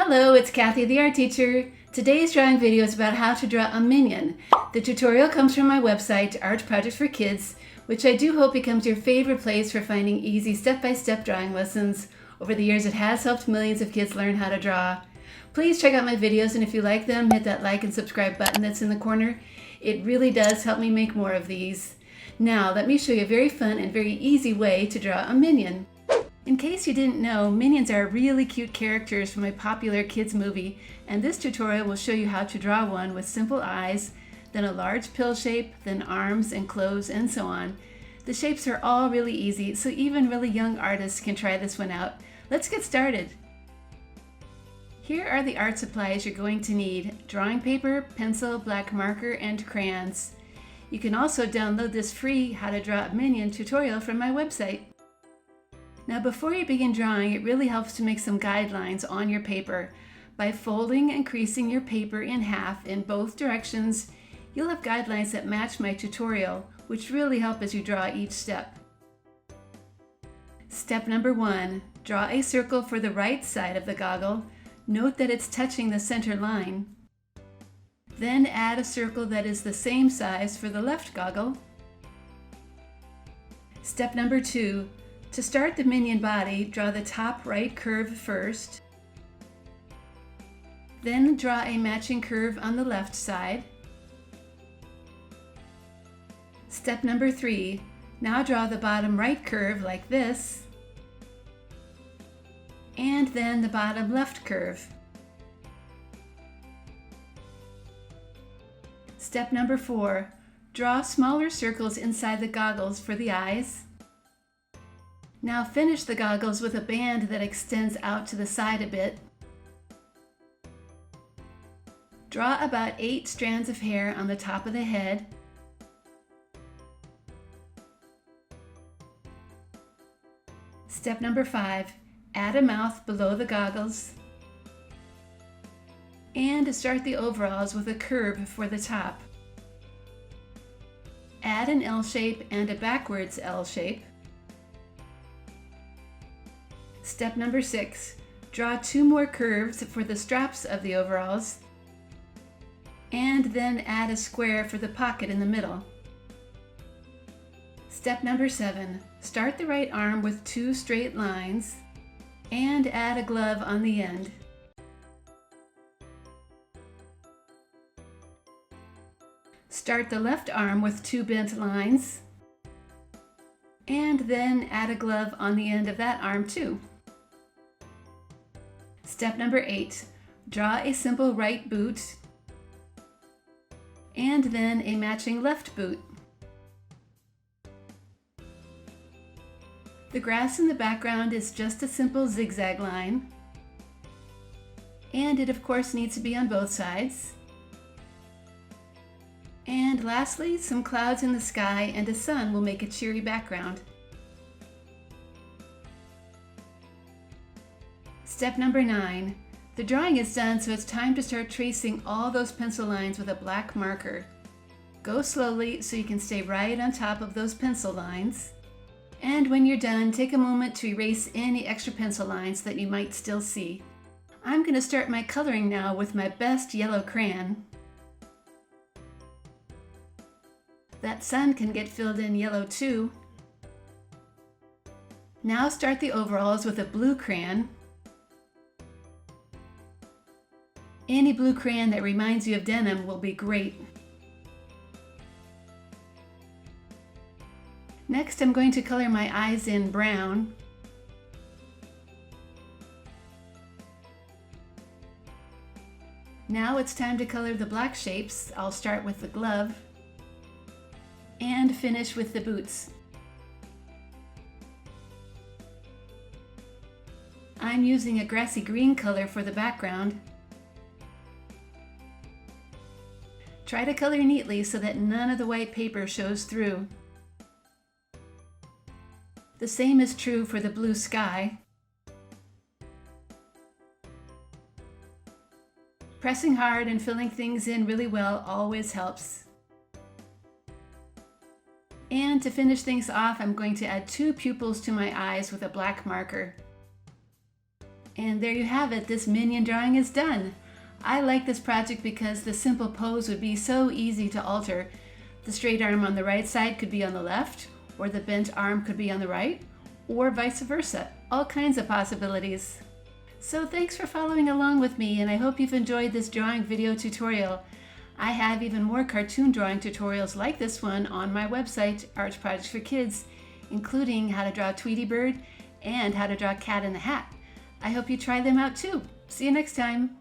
Hello, it's Kathy, the art teacher. Today's drawing video is about how to draw a minion. The tutorial comes from my website, Art Projects for Kids, which I do hope becomes your favorite place for finding easy step-by-step drawing lessons. Over the years, it has helped millions of kids learn how to draw. Please check out my videos, and if you like them, hit that like and subscribe button that's in the corner. It really does help me make more of these. Now, let me show you a very fun and very easy way to draw a minion. In case you didn't know, minions are really cute characters from a popular kids movie, and this tutorial will show you how to draw one with simple eyes, then a large pill shape, then arms and clothes, and so on. The shapes are all really easy, so even really young artists can try this one out. Let's get started. Here are the art supplies you're going to need: drawing paper, pencil, black marker, and crayons. You can also download this free How to Draw a Minion tutorial from my website. Now, before you begin drawing, it really helps to make some guidelines on your paper. By folding and creasing your paper in half in both directions, you'll have guidelines that match my tutorial, which really help as you draw each step. Step number 1, draw a circle for the right side of the goggle. Note that it's touching the center line. Then add a circle that is the same size for the left goggle. Step number 2, to start the minion body, draw the top right curve first. Then draw a matching curve on the left side. Step number 3, now draw the bottom right curve like this, and then the bottom left curve. Step number 4, draw smaller circles inside the goggles for the eyes. Now finish the goggles with a band that extends out to the side a bit. Draw about 8 strands of hair on the top of the head. Step number 5, add a mouth below the goggles. And start the overalls with a curve for the top. Add an L shape and a backwards L shape. Step number 6, draw 2 more curves for the straps of the overalls, and then add a square for the pocket in the middle. Step number 7, start the right arm with 2 straight lines, and add a glove on the end. Start the left arm with 2 bent lines, and then add a glove on the end of that arm too. Step number 8, draw a simple right boot, and then a matching left boot. The grass in the background is just a simple zigzag line, and it of course needs to be on both sides. And lastly, some clouds in the sky and a sun will make a cheery background. Step number 9, the drawing is done, so it's time to start tracing all those pencil lines with a black marker. Go slowly so you can stay right on top of those pencil lines. And when you're done, take a moment to erase any extra pencil lines that you might still see. I'm going to start my coloring now with my best yellow crayon. That sun can get filled in yellow too. Now start the overalls with a blue crayon. Any blue crayon that reminds you of denim will be great. Next, I'm going to color my eyes in brown. Now it's time to color the black shapes. I'll start with the glove and finish with the boots. I'm using a grassy green color for the background. Try to color neatly so that none of the white paper shows through. The same is true for the blue sky. Pressing hard and filling things in really well always helps. And to finish things off, I'm going to add 2 pupils to my eyes with a black marker. And there you have it, this minion drawing is done. I like this project because the simple pose would be so easy to alter. The straight arm on the right side could be on the left, or the bent arm could be on the right, or vice versa. All kinds of possibilities. So thanks for following along with me, and I hope you've enjoyed this drawing video tutorial. I have even more cartoon drawing tutorials like this one on my website, Art Projects for Kids, including how to draw Tweety Bird and how to draw Cat in the Hat. I hope you try them out too. See you next time.